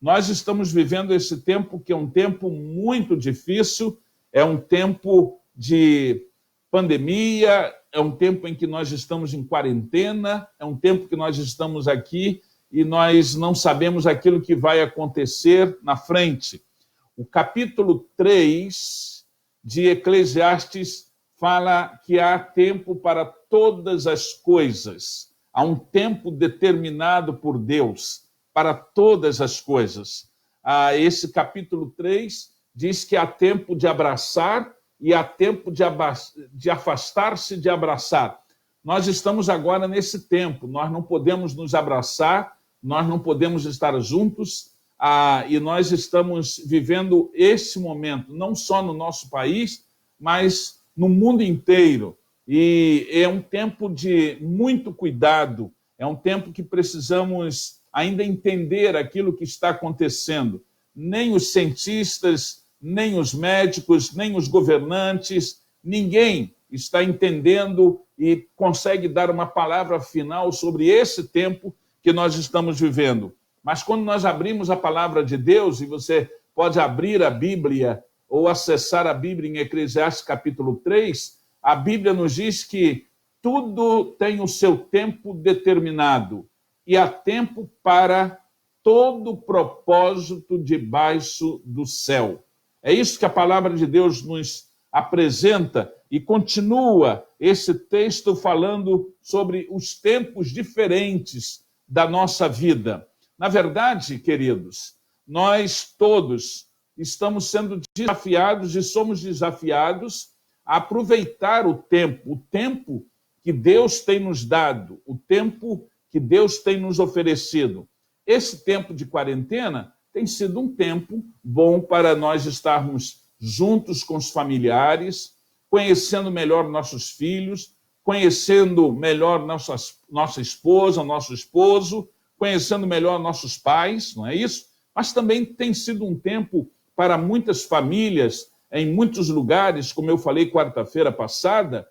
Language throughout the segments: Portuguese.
Nós estamos vivendo esse tempo que é um tempo muito difícil, é um tempo de pandemia, é um tempo em que nós estamos em quarentena, é um tempo que nós estamos aqui e nós não sabemos aquilo que vai acontecer na frente. O capítulo 3 de Eclesiastes fala que há tempo para todas as coisas. Há um tempo determinado por Deus para todas as coisas. Esse capítulo 3 diz que há tempo de abraçar e há tempo de afastar-se de abraçar. Nós estamos agora nesse tempo, nós não podemos nos abraçar, nós não podemos estar juntos, e nós estamos vivendo esse momento, não só no nosso país, mas no mundo inteiro. E é um tempo de muito cuidado, é um tempo que precisamos ainda entender aquilo que está acontecendo. Nem os cientistas, nem os médicos, nem os governantes, ninguém está entendendo e consegue dar uma palavra final sobre esse tempo que nós estamos vivendo. Mas quando nós abrimos a palavra de Deus, e você pode abrir a Bíblia ou acessar a Bíblia em Eclesiastes capítulo 3, a Bíblia nos diz que tudo tem o seu tempo determinado e há tempo para todo propósito debaixo do céu. É isso que a palavra de Deus nos apresenta e continua esse texto falando sobre os tempos diferentes da nossa vida. Na verdade, queridos, nós todos estamos sendo desafiados e somos desafiados a aproveitar o tempo que Deus tem nos dado, o tempo que Deus tem nos oferecido. Esse tempo de quarentena tem sido um tempo bom para nós estarmos juntos com os familiares, conhecendo melhor nossos filhos, conhecendo melhor nossa esposa, nosso esposo, conhecendo melhor nossos pais, não é isso? Mas também tem sido um tempo para muitas famílias, em muitos lugares, como eu falei quarta-feira passada,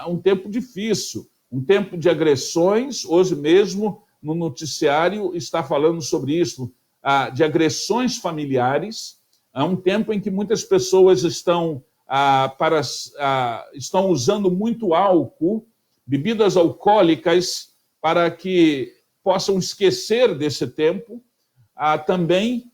um tempo difícil, um tempo de agressões. Hoje mesmo, no noticiário, está falando sobre isso, de agressões familiares. É um tempo em que muitas pessoas estão usando muito álcool, bebidas alcoólicas, para que possam esquecer desse tempo. Também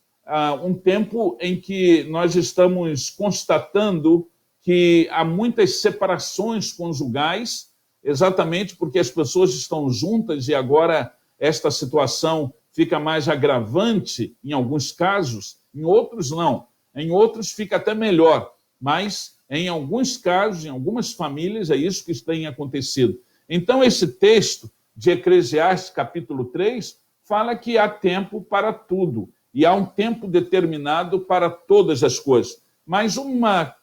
um tempo em que nós estamos constatando que há muitas separações conjugais, exatamente porque as pessoas estão juntas e agora esta situação fica mais agravante em alguns casos, em outros não. Em outros fica até melhor, mas em alguns casos, em algumas famílias, é isso que tem acontecido. Então, esse texto de Eclesiastes, capítulo 3, fala que há tempo para tudo, e há um tempo determinado para todas as coisas. Mas uma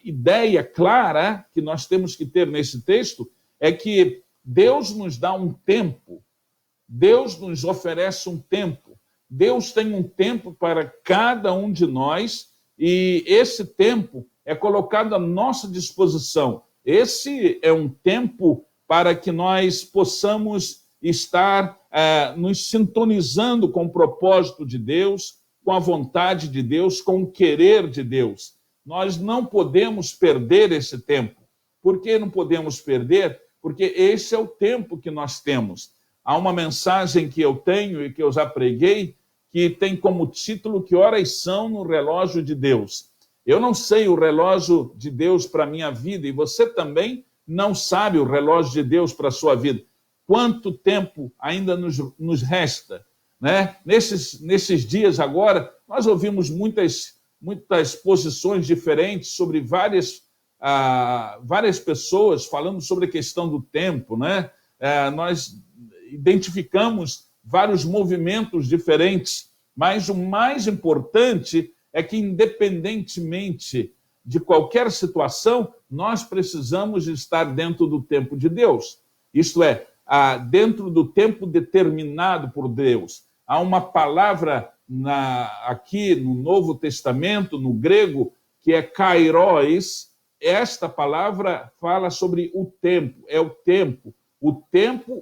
ideia clara que nós temos que ter nesse texto é que Deus nos dá um tempo, Deus nos oferece um tempo, Deus tem um tempo para cada um de nós, e esse tempo é colocado à nossa disposição. Esse é um tempo para que nós possamos estar nos sintonizando com o propósito de Deus, com a vontade de Deus, com o querer de Deus. Nós não podemos perder esse tempo. Por que não podemos perder? Porque esse é o tempo que nós temos. Há uma mensagem que eu tenho e que eu já preguei, que tem como título "Que horas são no relógio de Deus?". Eu não sei o relógio de Deus para a minha vida, e você também não sabe o relógio de Deus para a sua vida. Quanto tempo ainda nos resta, né? Nesses dias agora, nós ouvimos muitas posições diferentes sobre várias pessoas falando sobre a questão do tempo, né? Nós identificamos vários movimentos diferentes, mas o mais importante é que, independentemente de qualquer situação, nós precisamos estar dentro do tempo de Deus. Isto é, dentro do tempo determinado por Deus. Há uma palavra aqui no Novo Testamento, no grego, que é kairos. Esta palavra fala sobre o tempo, é o tempo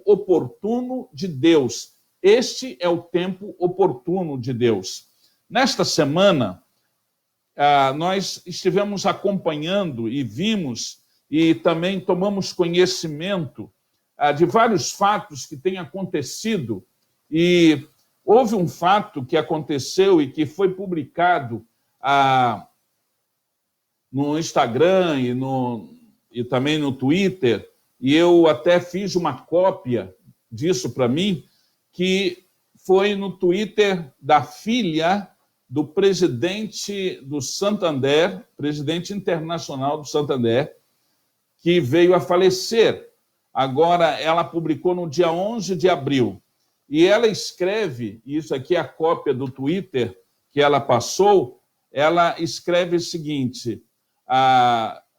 oportuno de Deus. Este é o tempo oportuno de Deus. Nesta semana, nós estivemos acompanhando e vimos e também tomamos conhecimento de vários fatos que têm acontecido. E houve um fato que aconteceu e que foi publicado no Instagram e também no Twitter, e eu até fiz uma cópia disso para mim, que foi no Twitter da filha do presidente do Santander, presidente internacional do Santander, que veio a falecer. Agora, ela publicou no dia 11 de abril. E ela escreve, isso aqui é a cópia do Twitter que ela passou, ela escreve o seguinte,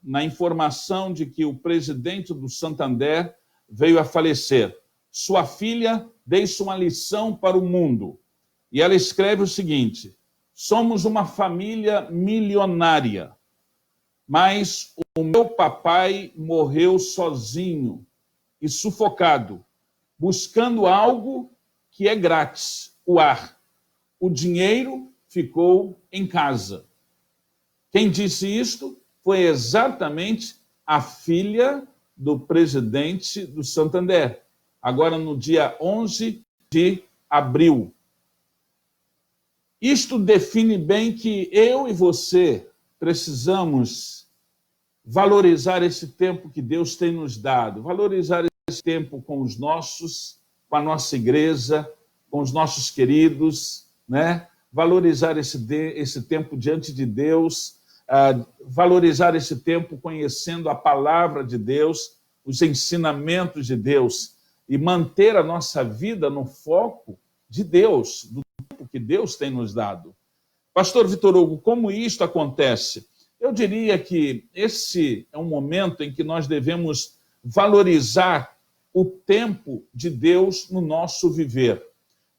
na informação de que o presidente do Santander veio a falecer. Sua filha deixa uma lição para o mundo. E ela escreve o seguinte, somos uma família milionária, mas o meu papai morreu sozinho e sufocado, buscando algo que é grátis, o ar. O dinheiro ficou em casa. Quem disse isto foi exatamente a filha do presidente do Santander, agora no dia 11 de abril. Isto define bem que eu e você precisamos valorizar esse tempo que Deus tem nos dado, valorizar esse tempo com os nossos, com a nossa igreja, com os nossos queridos, né? Valorizar esse tempo diante de Deus, valorizar esse tempo conhecendo a palavra de Deus, os ensinamentos de Deus e manter a nossa vida no foco de Deus, do tempo que Deus tem nos dado. Pastor Vitor Hugo, como isto acontece? Eu diria que esse é um momento em que nós devemos valorizar o tempo de Deus no nosso viver.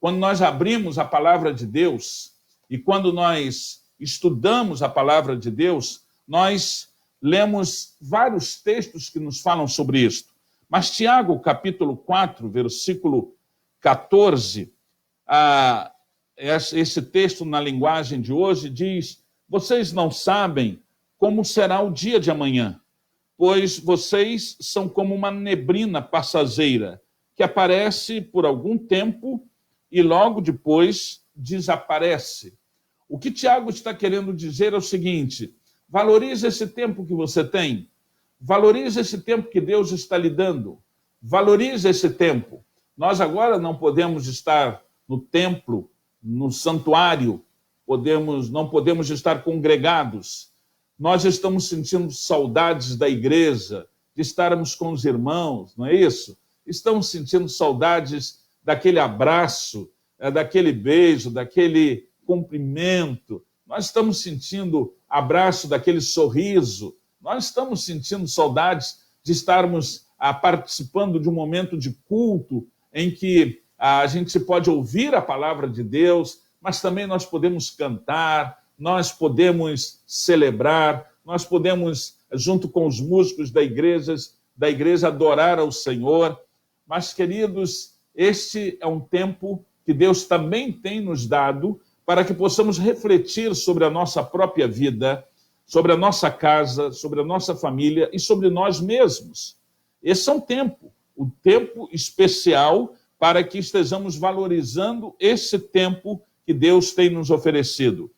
Quando nós abrimos a palavra de Deus e quando nós estudamos a palavra de Deus, nós lemos vários textos que nos falam sobre isto. Mas Tiago, capítulo 4, versículo 14, esse texto na linguagem de hoje diz, vocês não sabem como será o dia de amanhã, pois vocês são como uma neblina passageira, que aparece por algum tempo e logo depois desaparece. O que Tiago está querendo dizer é o seguinte, valorize esse tempo que você tem, valorize esse tempo que Deus está lhe dando, valorize esse tempo. Nós agora não podemos estar no templo, no santuário, não podemos estar congregados. Nós estamos sentindo saudades da igreja, de estarmos com os irmãos, não é isso? Estamos sentindo saudades daquele abraço, daquele beijo, daquele cumprimento. Nós estamos sentindo abraço daquele sorriso. Nós estamos sentindo saudades de estarmos participando de um momento de culto em que a gente pode ouvir a palavra de Deus, mas também nós podemos cantar, nós podemos celebrar, nós podemos, junto com os músicos da igreja adorar ao Senhor. Mas, queridos, este é um tempo que Deus também tem nos dado para que possamos refletir sobre a nossa própria vida, sobre a nossa casa, sobre a nossa família e sobre nós mesmos. Esse é um tempo especial para que estejamos valorizando esse tempo que Deus tem nos oferecido.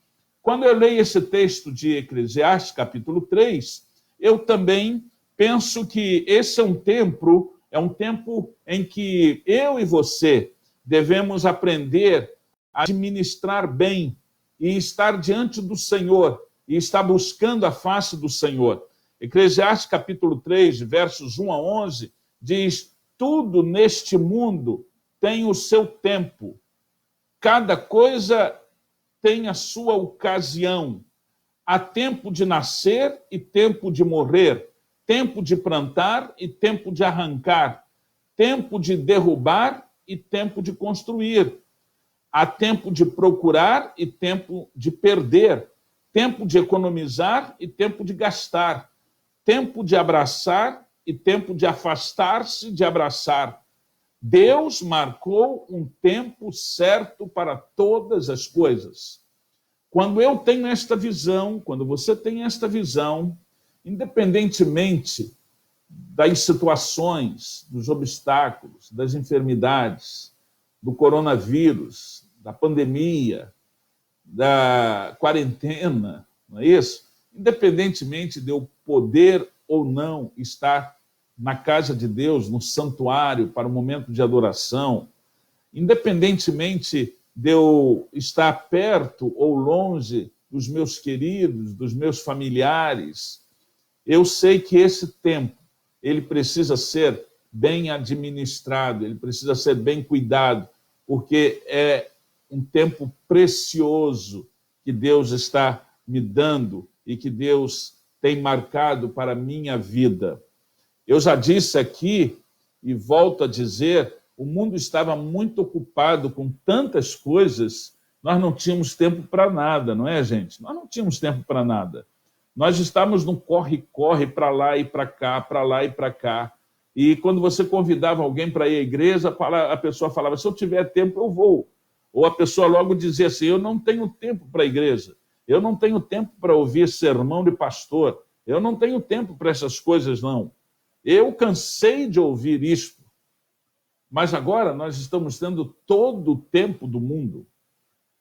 Quando eu leio esse texto de Eclesiastes, capítulo 3, eu também penso que esse é um tempo em que eu e você devemos aprender a administrar bem e estar diante do Senhor e estar buscando a face do Senhor. Eclesiastes, capítulo 3, versos 1 a 11, diz, tudo neste mundo tem o seu tempo, cada coisa tem a sua ocasião. Há tempo de nascer e tempo de morrer, tempo de plantar e tempo de arrancar, tempo de derrubar e tempo de construir. Há tempo de procurar e tempo de perder, tempo de economizar e tempo de gastar, tempo de abraçar e tempo de afastar-se de abraçar, Deus marcou um tempo certo para todas as coisas. Quando eu tenho esta visão, quando você tem esta visão, independentemente das situações, dos obstáculos, das enfermidades, do coronavírus, da pandemia, da quarentena, não é isso? Independentemente de eu poder ou não estar na casa de Deus, no santuário, para o momento de adoração, independentemente de eu estar perto ou longe dos meus queridos, dos meus familiares, eu sei que esse tempo, ele precisa ser bem administrado, ele precisa ser bem cuidado, porque é um tempo precioso que Deus está me dando e que Deus tem marcado para a minha vida. Eu já disse aqui, e volto a dizer, o mundo estava muito ocupado com tantas coisas, nós não tínhamos tempo para nada, não é, gente? Nós não tínhamos tempo para nada. Nós estávamos num corre-corre para lá e para cá, para lá e para cá. E quando você convidava alguém para ir à igreja, a pessoa falava, se eu tiver tempo, eu vou. Ou a pessoa logo dizia assim, eu não tenho tempo para a igreja, eu não tenho tempo para ouvir sermão de pastor, eu não tenho tempo para essas coisas, não. Eu cansei de ouvir isto. Mas agora nós estamos tendo todo o tempo do mundo.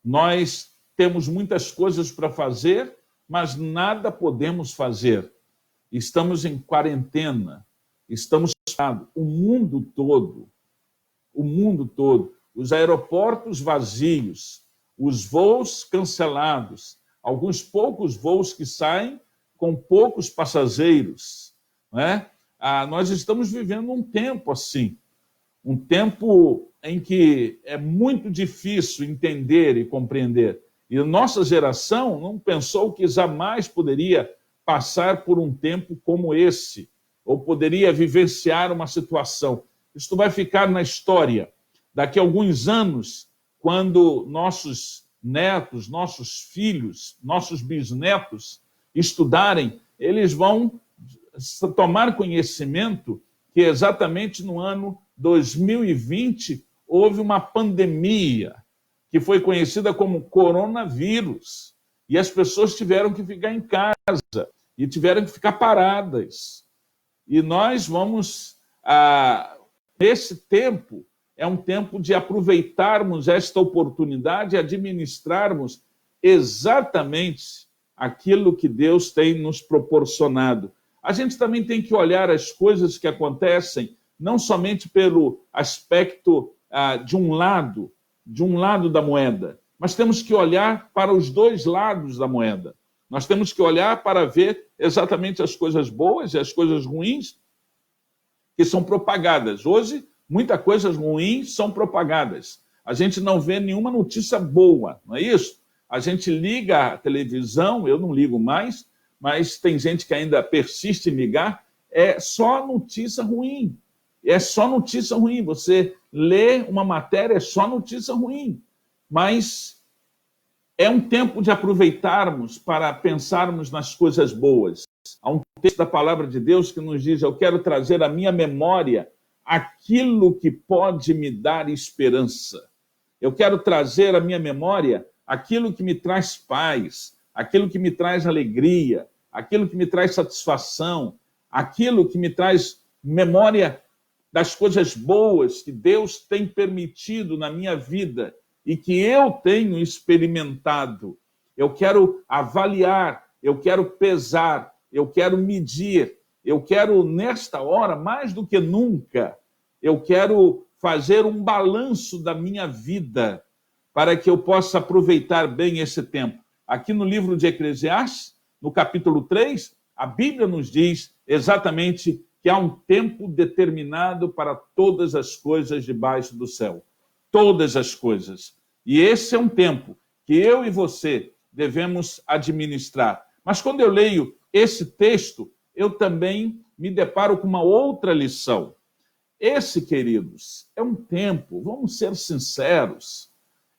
Nós temos muitas coisas para fazer, mas nada podemos fazer. Estamos em quarentena, estamos o mundo todo, os aeroportos vazios, os voos cancelados, alguns poucos voos que saem com poucos passageiros, né? Nós estamos vivendo um tempo assim, um tempo em que é muito difícil entender e compreender. E a nossa geração não pensou que jamais poderia passar por um tempo como esse, ou poderia vivenciar uma situação. Isso vai ficar na história. Daqui a alguns anos, quando nossos netos, nossos filhos, nossos bisnetos estudarem, eles vão tomar conhecimento que exatamente no ano 2020 houve uma pandemia que foi conhecida como coronavírus, e as pessoas tiveram que ficar em casa e tiveram que ficar paradas. E nós vamos, nesse tempo, é um tempo de aproveitarmos esta oportunidade e administrarmos exatamente aquilo que Deus tem nos proporcionado. A gente também tem que olhar as coisas que acontecem não somente pelo aspecto de um lado da moeda, mas temos que olhar para os dois lados da moeda. Nós temos que olhar para ver exatamente as coisas boas e as coisas ruins que são propagadas. Hoje, muitas coisas ruins são propagadas. A gente não vê nenhuma notícia boa, não é isso? A gente liga a televisão, eu não ligo mais, mas tem gente que ainda persiste em ligar, é só notícia ruim. É só notícia ruim. Você lê uma matéria, é só notícia ruim. Mas é um tempo de aproveitarmos para pensarmos nas coisas boas. Há um texto da palavra de Deus que nos diz, eu quero trazer à minha memória aquilo que pode me dar esperança. Eu quero trazer à minha memória aquilo que me traz paz, aquilo que me traz alegria, aquilo que me traz satisfação, aquilo que me traz memória das coisas boas que Deus tem permitido na minha vida e que eu tenho experimentado. Eu quero avaliar, eu quero pesar, eu quero medir, eu quero, nesta hora, mais do que nunca, eu quero fazer um balanço da minha vida para que eu possa aproveitar bem esse tempo. Aqui no livro de Eclesiastes, no capítulo 3, a Bíblia nos diz exatamente que há um tempo determinado para todas as coisas debaixo do céu. Todas as coisas. E esse é um tempo que eu e você devemos administrar. Mas quando eu leio esse texto, eu também me deparo com uma outra lição. Esse, queridos, é um tempo, vamos ser sinceros,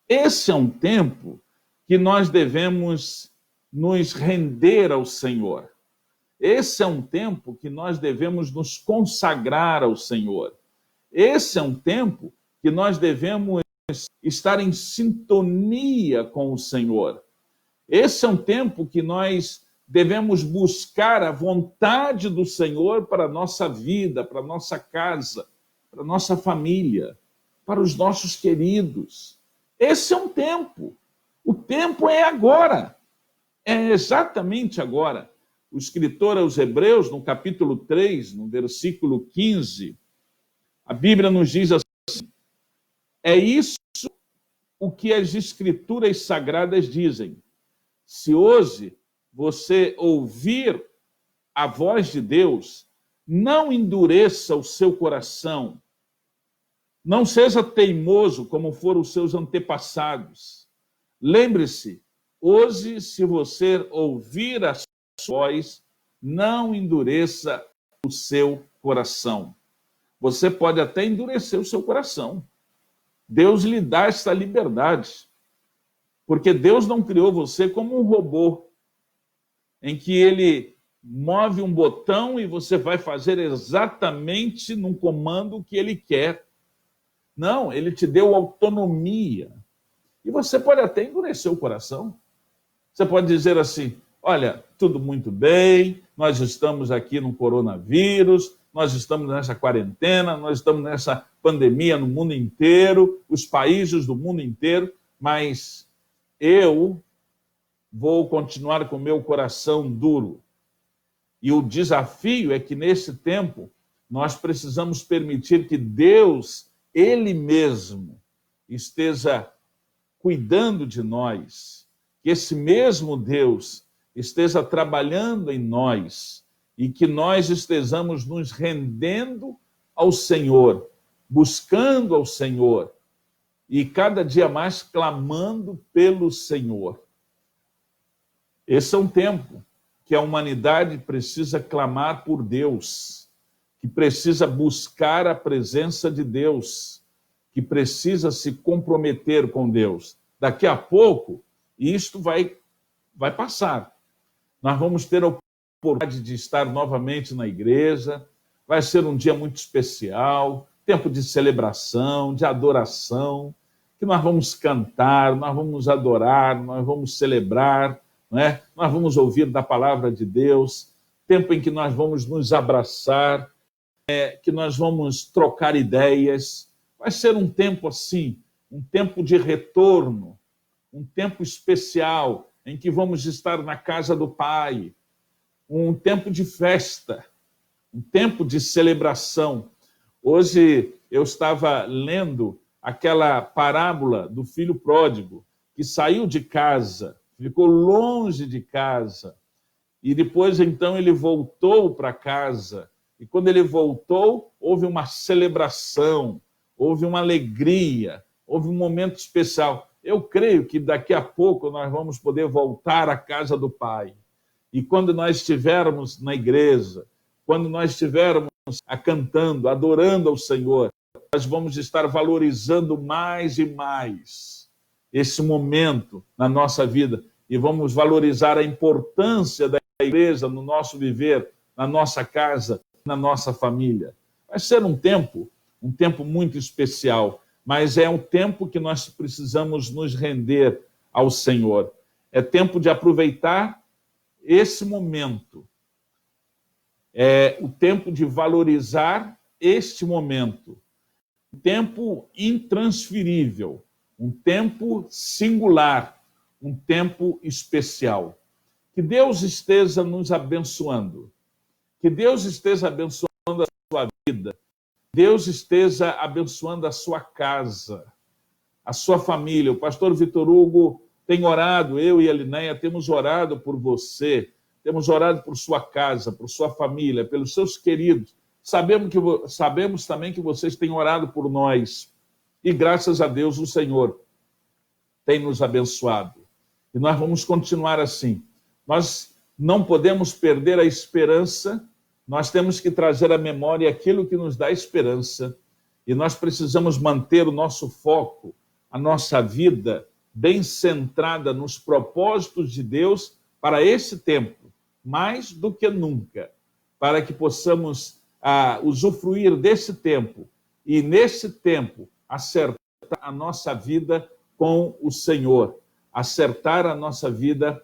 esse é um tempo que nós devemos nos render ao Senhor. Esse é um tempo que nós devemos nos consagrar ao Senhor. Esse é um tempo que nós devemos estar em sintonia com o Senhor. Esse é um tempo que nós devemos buscar a vontade do Senhor para a nossa vida, para a nossa casa, para a nossa família, para os nossos queridos. Esse é um tempo. O tempo é agora. É exatamente agora. O escritor aos Hebreus, no capítulo 3, no versículo 15, a Bíblia nos diz assim: é isso o que as escrituras sagradas dizem. Se hoje você ouvir a voz de Deus, não endureça o seu coração. Não seja teimoso como foram os seus antepassados. Lembre-se, hoje, se você ouvir a sua voz, não endureça o seu coração. Você pode até endurecer o seu coração. Deus lhe dá essa liberdade. Porque Deus não criou você como um robô, em que ele move um botão e você vai fazer exatamente num comando o que ele quer. Não, ele te deu autonomia. E você pode até endurecer o coração. Você pode dizer assim: olha, tudo muito bem, nós estamos aqui no coronavírus, nós estamos nessa quarentena, nós estamos nessa pandemia no mundo inteiro, os países do mundo inteiro, mas eu vou continuar com o meu coração duro. E o desafio é que, nesse tempo, nós precisamos permitir que Deus, Ele mesmo, esteja cuidando de nós, que esse mesmo Deus esteja trabalhando em nós e que nós estejamos nos rendendo ao Senhor, buscando ao Senhor e cada dia mais clamando pelo Senhor. Esse é um tempo que a humanidade precisa clamar por Deus, que precisa buscar a presença de Deus, que precisa se comprometer com Deus. Daqui a pouco, isto vai passar. Nós vamos ter a oportunidade de estar novamente na igreja, vai ser um dia muito especial, tempo de celebração, de adoração, que nós vamos cantar, nós vamos adorar, nós vamos celebrar, não é? Nós vamos ouvir da palavra de Deus, tempo em que nós vamos nos abraçar, que nós vamos trocar ideias. Vai ser um tempo assim, um tempo de retorno, um tempo especial, em que vamos estar na casa do Pai, um tempo de festa, um tempo de celebração. Hoje eu estava lendo aquela parábola do filho pródigo, que saiu de casa, ficou longe de casa, e depois então ele voltou para casa, e quando ele voltou, houve uma celebração, houve uma alegria, houve um momento especial. Eu creio que daqui a pouco nós vamos poder voltar à casa do Pai. E quando nós estivermos na igreja, quando nós estivermos cantando, adorando ao Senhor, nós vamos estar valorizando mais e mais esse momento na nossa vida e vamos valorizar a importância da igreja no nosso viver, na nossa casa, na nossa família. Vai ser um tempo muito especial, mas é um tempo que nós precisamos nos render ao Senhor. É tempo de aproveitar esse momento. É o tempo de valorizar este momento. Um tempo intransferível, um tempo singular, um tempo especial. Que Deus esteja nos abençoando. Que Deus esteja abençoando a sua vida. Deus esteja abençoando a sua casa, a sua família. O pastor Vitor Hugo tem orado, eu e a Linéia temos orado por você, temos orado por sua casa, por sua família, pelos seus queridos. Sabemos também que vocês têm orado por nós. E graças a Deus o Senhor tem nos abençoado. E nós vamos continuar assim. Nós não podemos perder a esperança. Nós temos que trazer à memória aquilo que nos dá esperança e nós precisamos manter o nosso foco, a nossa vida bem centrada nos propósitos de Deus para esse tempo, mais do que nunca, para que possamos usufruir desse tempo e, nesse tempo, acertar a nossa vida com o Senhor, acertar a nossa vida